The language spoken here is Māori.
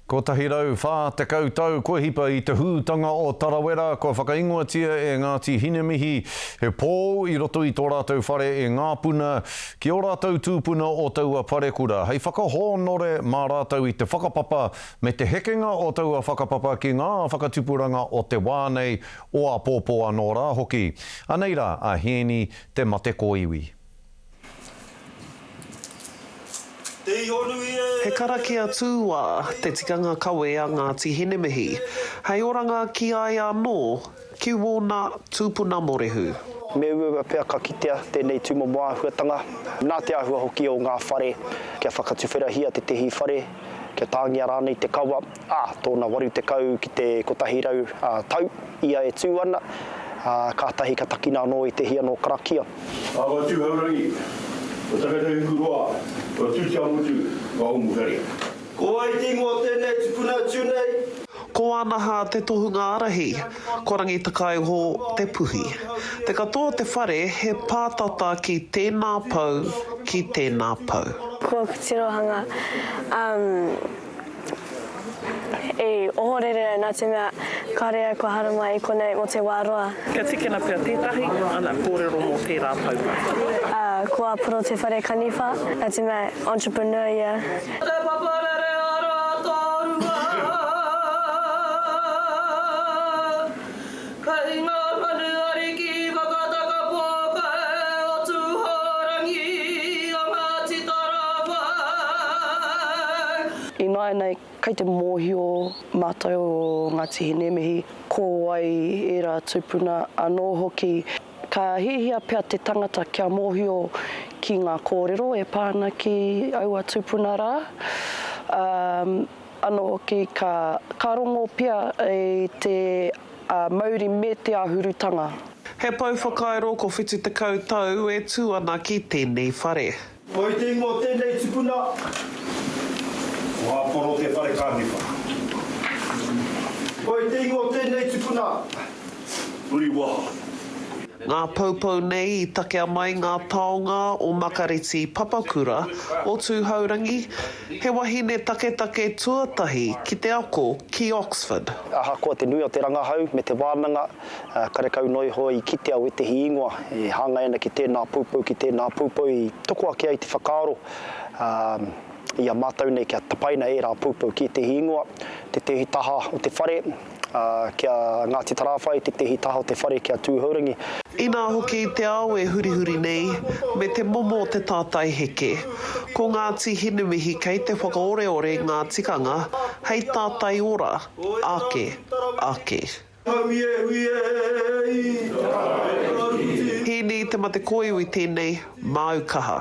Ko tahirau whā te kautau, koe hipa i te hūtanga o Tarawera, ko whakaingoatia e Ngāti Hinemihi, he pō i roto i tō rātou whare e ngā puna, ki o rātou tūpuna o taua parekura. Hei whakahōnore mā rātou i te whakapapa me te hekenga o taua whakapapa ki ngā whakatupuranga o te wānei o a pōpoa nō rā hoki. Aneira a hieni te mate ko iwi. He karakia tūwā te tikanga kawe a Ngāti Hinemihi. Hei oranga ki ai anō, ki wōna tūpuna morehu. Me ua pia ka kitea tēnei tūmomoa ahuatanga. Nā te ahua hoki o ngā whare, kia whakatuwherahia te tehi whare, kia tāngia rānei te kaua. Tōna waru te kau ki te kotahirau tau, ia e tū ana. Kātahi ka takina anō i te hia no karakia. Awa tūhaurangi. O takatau kuroa, o tūtia motu, wa umuhari. Ko ai tingo tēnei tupuna tūnei. Ko anaha te tohunga arahi, ko rangi takai ho te puhi. Te katoa te whare, he pātata ki tēnā pau, ki tēnā pau. Ko Tirohanga, e ohorere nā te mea karea ko harama i konei mo te wāroa. Kia tikena pia tētahi, ana kōrero mō tērā pau. Ko apuro te whare kaniwha, nā te mea entrepreneur ia. I nāi nei, kei te mōhio mātou o Ngāti Hinemihi, ko ai e rā tupuna anō hoki. Ka hihia pia te tangata kia mōhio ki ngā kōrero e pāna ki aua tupuna rā. Anō hoki ka rongo pia e te mauri me te ahurutanga. He pau whakaero ko whitu te kautau e tū ana ki tēnei whare. Oi tingo tēnei tupuna. O aporo te whare kāniwha. Oi tingo tēnei tupuna. Uri wā. Ngā paupau nei i take a mai ngā taonga o Makariti Papakura o Tūhaurangi, he wahine take tuatahi ki te ako ki Oxford. Ahakoa te nui o te rangahau me te wānanga, karekau noi hoi ki te au e te hi ingoa, e hanga ena ki tēnā pūpau, ki tēnā pūpau i toko ake ai te whakaaro. Ia mātou nei kia tapaina e rā pūpau ki te hi ingoa, te tehi taha o te whare, kia Ngāti Tarawhai, te tehi taha o te whare kia Tūhaurangi. Inā hoki te ao e hurihuri nei, me te momo o te tātai heke. Ko Ngāti Hinemihi kei te whakaoreore ngā tikanga, hei tātai ora, ake. Hini te mate koiwi tēnei, mau kaha.